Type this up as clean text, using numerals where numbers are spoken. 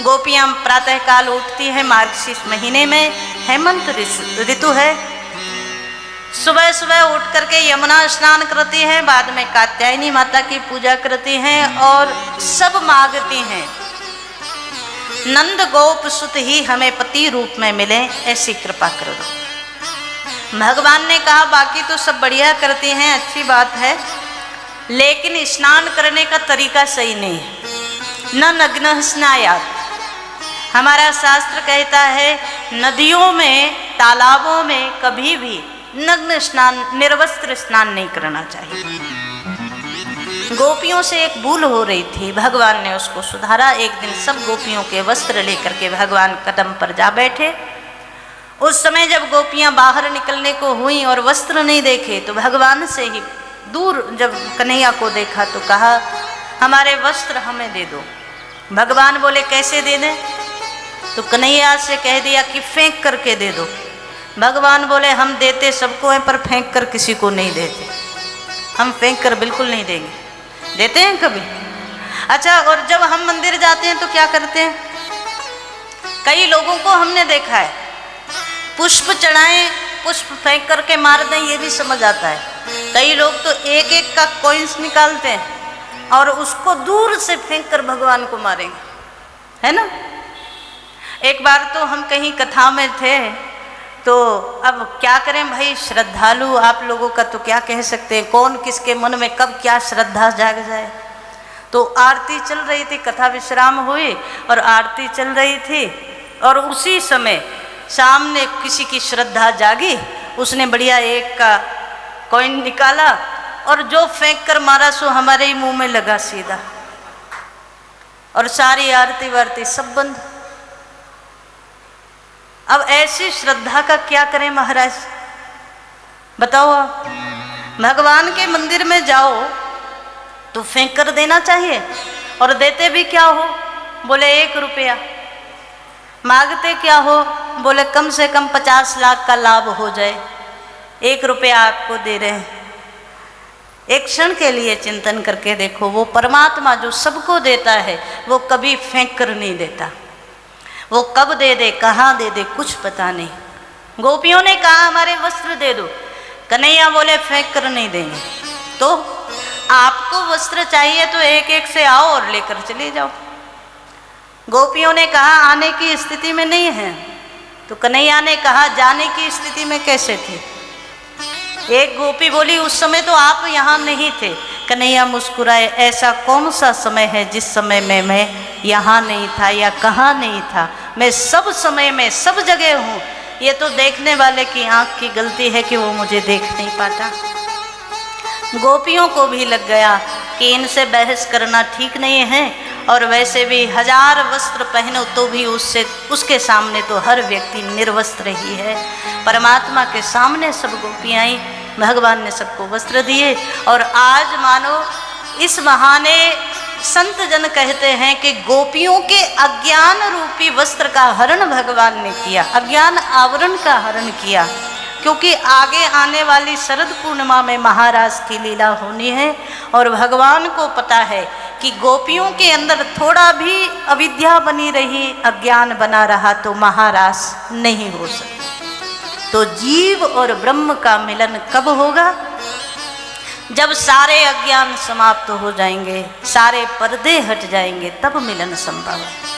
गोपियां प्रातःकाल उठती हैं, मार्गशीर्ष महीने में हेमंत ऋतु है। सुबह सुबह उठ करके यमुना स्नान करती हैं, बाद में कात्यायनी माता की पूजा करती हैं और सब मांगती हैं नंद गोप सुत ही हमें पति रूप में मिले, ऐसी कृपा कर दो। भगवान ने कहा बाकी तो सब बढ़िया करती हैं, अच्छी बात है, लेकिन स्नान करने का तरीका सही नहीं है। न नग्न स्नायात, हमारा शास्त्र कहता है नदियों में तालाबों में कभी भी नग्न स्नान, निर्वस्त्र स्नान नहीं करना चाहिए। गोपियों से एक भूल हो रही थी, भगवान ने उसको सुधारा। एक दिन सब गोपियों के वस्त्र लेकर के भगवान कदम पर जा बैठे। उस समय जब गोपियां बाहर निकलने को हुई और वस्त्र नहीं देखे तो भगवान से ही दूर जब कन्हैया को देखा तो कहा हमारे वस्त्र हमें दे दो। भगवान बोले कैसे दे दें? तो कन्हैया से कह दिया कि फेंक करके दे दो। भगवान बोले हम देते सबको हैं पर फेंक कर किसी को नहीं देते, हम फेंक कर बिल्कुल नहीं देंगे। देते हैं कभी? अच्छा, और जब हम मंदिर जाते हैं तो क्या करते हैं? कई लोगों को हमने देखा है पुष्प चढ़ाएं, पुष्प फेंक करके मार दें, ये भी समझ आता है। कई लोग तो एक एक का कॉइन्स निकालते हैं और उसको दूर से फेंक कर भगवान को मारेंगे, है ना। एक बार तो हम कहीं कथा में थे, तो अब क्या करें भाई, श्रद्धालु आप लोगों का तो क्या कह सकते हैं, कौन किसके मन में कब क्या श्रद्धा जाग जाए। तो आरती चल रही थी, कथा विश्राम हुई और आरती चल रही थी और उसी समय सामने किसी की श्रद्धा जागी, उसने बढ़िया एक का कॉइन निकाला और जो फेंक कर मारा सो हमारे ही मुंह में लगा सीधा, और सारी आरती वारती सब बंद। अब ऐसी श्रद्धा का क्या करें महाराज, बताओ आप। भगवान के मंदिर में जाओ तो फेंक कर देना चाहिए, और देते भी क्या हो? बोले 1 रुपया। मांगते क्या हो? बोले कम से कम 50 लाख का लाभ हो जाए, 1 रुपया आपको दे रहे हैं। एक क्षण के लिए चिंतन करके देखो, वो परमात्मा जो सबको देता है वो कभी फेंक कर नहीं देता। वो कब दे दे, कहाँ दे दे, कुछ पता नहीं। गोपियों ने कहा हमारे वस्त्र दे दो, कन्हैया बोले फेंक कर नहीं देंगे। तो आपको वस्त्र चाहिए तो एक एक से आओ और लेकर चले जाओ। गोपियों ने कहा आने की स्थिति में नहीं है, तो कन्हैया ने कहा जाने की स्थिति में कैसे थे? एक गोपी बोली उस समय तो आप यहाँ नहीं थे। कन्हैया मुस्कुराए, ऐसा कौन सा समय है जिस समय में मैं यहाँ नहीं था या कहाँ नहीं था? मैं सब समय में सब जगह हूँ। ये तो देखने वाले की आँख की गलती है कि वो मुझे देख नहीं पाता। गोपियों को भी लग गया कि इनसे बहस करना ठीक नहीं है, और वैसे भी 1000 वस्त्र पहनो तो भी उसके सामने तो हर व्यक्ति निर्वस्त्र ही है। परमात्मा के सामने सब गोपियाँ आई, भगवान ने सबको वस्त्र दिए। और आज मानो इस बहाने संत जन कहते हैं कि गोपियों के अज्ञान रूपी वस्त्र का हरण भगवान ने किया, अज्ञान आवरण का हरण किया, क्योंकि आगे आने वाली शरद पूर्णिमा में महारास की लीला होनी है और भगवान को पता है कि गोपियों के अंदर थोड़ा भी अविद्या बनी रही, अज्ञान बना रहा तो महारास नहीं हो सकता। तो जीव और ब्रह्म का मिलन कब होगा? जब सारे अज्ञान समाप्त हो जाएंगे, सारे पर्दे हट जाएंगे, तब मिलन संभव है।